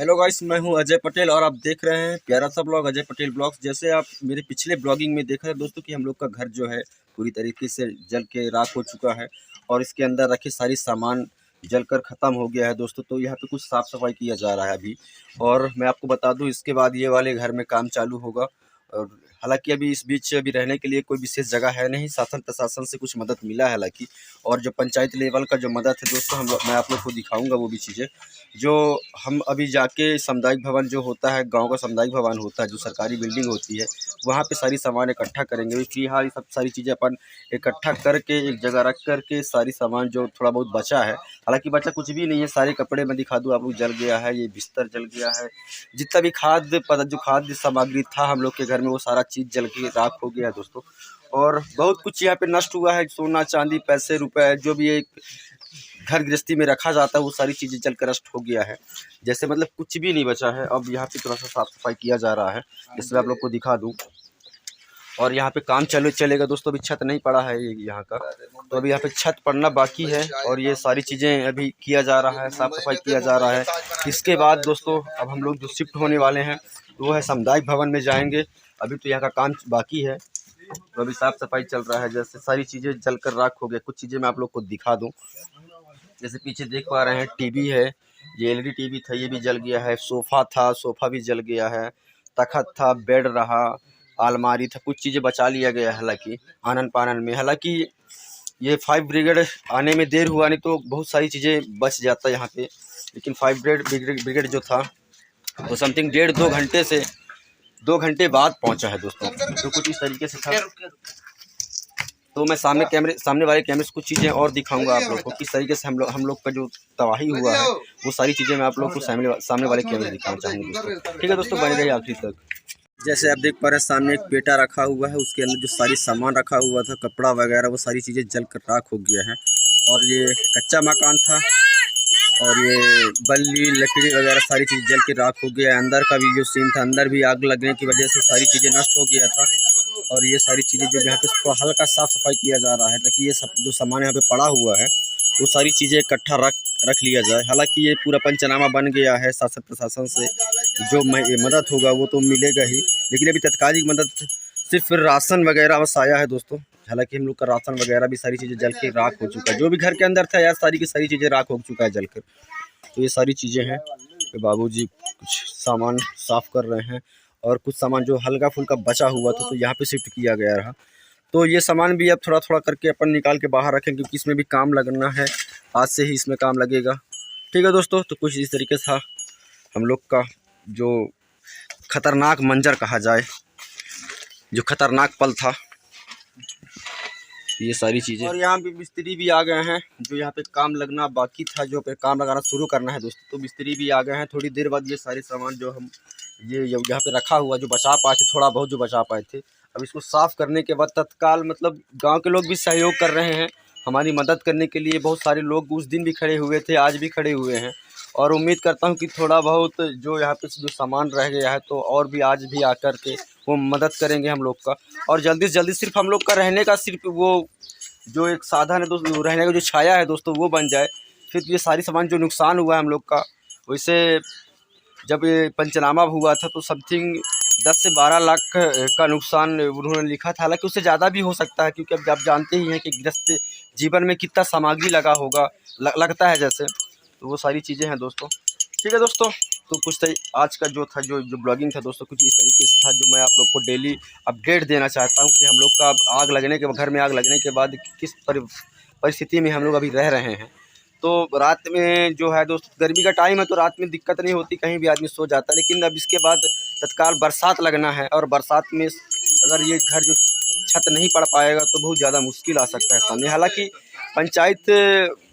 Hello guys, मैं हूं अजय पटेल और आप देख रहे हैं प्यारा सा ब्लॉग अजय पटेल ब्लॉग्स। जैसे आप मेरे पिछले ब्लॉगिंग में देखा है दोस्तों कि हम लोग का घर जो है पूरी तरीके से जल के राख हो चुका है और इसके अंदर रखे सारी सामान जलकर ख़त्म हो गया है दोस्तों। तो यहाँ पे कुछ साफ़ सफाई किया जा रहा है अभी, और मैं आपको बता दूँ इसके बाद ये वाले घर में काम चालू होगा। और हालांकि अभी इस बीच अभी रहने के लिए कोई विशेष जगह है नहीं, शासन प्रशासन से कुछ मदद मिला है हालांकि, और जो पंचायत लेवल का जो मदद है दोस्तों मैं आप लोग को दिखाऊंगा वो भी चीज़ें जो हम अभी जाके सामुदायिक भवन जो होता है, गांव का सामुदायिक भवन होता है, जो सरकारी बिल्डिंग होती है, वहाँ पे सारी सामान इकट्ठा करेंगे। फिलहाल ये सब सारी चीज़ें अपन इकट्ठा करके एक जगह रख करके सारी सामान जो थोड़ा बहुत बचा है, हालांकि बचा कुछ भी नहीं है, सारे कपड़े मैं दिखा दूँ आप लोग, जल गया है, ये बिस्तर जल गया है, जितना भी खाद्य सामग्री था हम लोग के घर में वो सारा चीज़ जल के राख हो गया है दोस्तों। और बहुत कुछ यहाँ पे नष्ट हुआ है, सोना चांदी पैसे रुपए जो भी एक घर गृहस्थी में रखा जाता है वो सारी चीज़ें जलकर नष्ट हो गया है। जैसे मतलब कुछ भी नहीं बचा है। अब यहाँ पे थोड़ा सा साफ सफाई किया जा रहा है, जिसमें आप लोग को दिखा दूँ। और यहाँ पे काम चलेगा दोस्तों, अभी छत नहीं पड़ा है यहाँ का, तो अभी यहाँ पे छत पड़ना बाकी है और ये सारी चीज़ें अभी किया जा रहा है, साफ़ सफाई किया जा रहा है। इसके बाद दोस्तों अब हम लोग जो शिफ्ट होने वाले हैं वो है सामुदायिक भवन में जाएंगे। अभी तो यहाँ का काम बाकी है, तो अभी साफ़ सफाई चल रहा है। जैसे सारी चीज़ें जलकर राख हो गया, कुछ चीज़ें मैं आप लोग को दिखा दूँ। जैसे पीछे देख पा रहे हैं टीवी है, ये एलईडी टीवी था, ये भी जल गया है। सोफ़ा था, सोफ़ा भी जल गया है। तखत था, बेड रहा, अलमारी था, कुछ चीज़ें बचा लिया गया है हालांकि आनन पानन में। हालांकि ये 5 ब्रिगेड आने में देर हुआ, नहीं तो बहुत सारी चीज़ें बच जाता यहाँ पे, लेकिन 5 ब्रिगेड जो था वो समथिंग 1.5-2 घंटे से 2 घंटे बाद पहुँचा है दोस्तों। तो कुछ इस तरीके से था। तो मैं सामने वाले कैमरे से कुछ चीज़ें और दिखाऊंगा आप लोग को, किस तरीके से हम लोग का जो तबाही हुआ है वो सारी चीज़ें मैं आप लोग को सामने वाले कैमरे दिखाना चाहूँगा दोस्तों। ठीक है दोस्तों, बने रहिए आखिरी तक। जैसे आप देख पा रहे हैं सामने एक पेटा रखा हुआ है, उसके अंदर जो सारी सामान रखा हुआ था, कपड़ा वगैरह, वो सारी चीज़ें जल कर राख हो गया है। और ये कच्चा मकान था और ये बल्ली लकड़ी वगैरह सारी चीज़ जल के राख हो गया है। अंदर का भी जो सीन था, अंदर भी आग लगने की वजह से सारी चीज़ें नष्ट हो गया था। और ये सारी चीज़ें जो यहाँ पे थोड़ा हल्का साफ़ सफाई किया जा रहा है, ताकि ये सब जो सामान यहाँ पे पड़ा हुआ है वो सारी चीज़ें इकट्ठा रख लिया जाए। हालांकि ये पूरा पंचनामा बन गया है, शासन प्रशासन से जो मदद होगा वो तो मिलेगा ही, लेकिन अभी तत्कालिक मदद सिर्फ राशन वगैरह बस आया है दोस्तों। हालांकि हम लोग का राशन वगैरह भी सारी चीज़ें जल के राख हो चुका है, जो भी घर के अंदर था यार सारी की सारी चीज़ें राख हो चुका है जलकर। तो ये सारी चीज़ें हैं। बाबूजी कुछ सामान साफ़ कर रहे हैं और कुछ सामान जो हल्का फुल्का बचा हुआ था तो यहाँ पे शिफ्ट किया गया रहा। तो ये सामान भी अब थोड़ा थोड़ा करके अपन निकाल के बाहर रखें, क्योंकि इसमें भी काम लगना है, आज से ही इसमें काम लगेगा। ठीक है दोस्तों, तो कुछ इस तरीके से था हम लोग का जो खतरनाक मंजर कहा जाए, जो खतरनाक पल था, ये सारी चीज़ें। और यहाँ पे मिस्त्री भी आ गए हैं, जो यहाँ पे काम लगना बाकी था, जो पे काम लगाना शुरू करना है दोस्तों, तो मिस्त्री भी आ गए हैं। थोड़ी देर बाद ये सारे सामान जो हम ये यहाँ पे रखा हुआ जो बचा पाए थे, थोड़ा बहुत जो बचा पाए थे, अब इसको साफ़ करने के बाद तत्काल मतलब गांव के लोग भी सहयोग कर रहे हैं हमारी मदद करने के लिए। बहुत सारे लोग उस दिन भी खड़े हुए थे, आज भी खड़े हुए हैं, और उम्मीद करता हूं कि थोड़ा बहुत जो यहाँ पे जो सामान रह गया है तो और भी आज भी आकर के वो मदद करेंगे हम लोग का। और जल्दी से जल्दी सिर्फ हम लोग का रहने का सिर्फ वो जो एक साधन है दोस्तों, रहने का जो छाया है दोस्तों वो बन जाए, फिर ये सारी सामान जो नुकसान हुआ है हम लोग का। वैसे जब ये पंचनामा हुआ था तो समथिंग 10 से 12 लाख का नुकसान उन्होंने लिखा था, हालांकि उससे ज़्यादा भी हो सकता है, क्योंकि अब आप जानते ही हैं कि गृहस्थ जीवन में कितना सामग्री लगा होगा, लगता है जैसे, तो वो सारी चीज़ें हैं दोस्तों। ठीक है दोस्तों, तो कुछ आज का जो था जो ब्लॉगिंग था दोस्तों कुछ इस तरीके से था, जो मैं आप लोग को डेली अपडेट देना चाहता हूँ कि हम लोग का घर में आग लगने के बाद किस परिस्थिति में हम लोग अभी रह रहे हैं। तो रात में जो है दोस्त, गर्मी का टाइम है तो रात में दिक्कत नहीं होती, कहीं भी आदमी सो जाता है, लेकिन अब इसके बाद तत्काल बरसात लगना है, और बरसात में अगर ये घर जो छत नहीं पड़ पाएगा तो बहुत ज़्यादा मुश्किल आ सकता है सामने। हालांकि पंचायत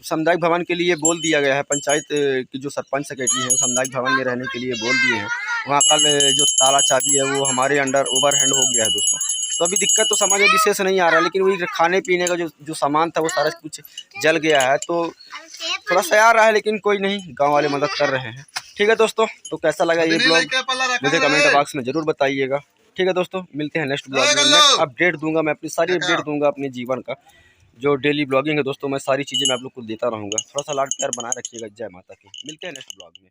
सामुदायिक भवन के लिए बोल दिया गया है, पंचायत की जो सरपंच सेक्रेटरी है वो सामुदायिक भवन में रहने के लिए बोल दिए हैं। वहाँ कल जो ताला चाबी है वो हमारे अंडर ओवरहैंड हो गया है दोस्तों, तो अभी दिक्कत तो समझ में विशेष नहीं आ रहा है, लेकिन वही खाने पीने का जो सामान था वो सारा कुछ जल गया है, तो थोड़ा सा आ रहा है, लेकिन कोई नहीं, गांव वाले मदद कर रहे हैं। ठीक है दोस्तों, तो कैसा लगा ये ब्लॉग मुझे कमेंट बॉक्स में ज़रूर बताइएगा। ठीक है दोस्तों, मिलते हैं नेक्स्ट ब्लॉग में। नेक्स्ट अपडेट दूंगा मैं, अपनी सारी अपडेट दूंगा अपने जीवन का, जो डेली ब्लॉगिंग है दोस्तों, मैं सारी चीज़ें मैं आप लोग को देता रहूँगा। थोड़ा सा लाड प्यार बनाए रखिएगा। जय माता की। मिलते हैं नेक्स्ट ब्लॉग में।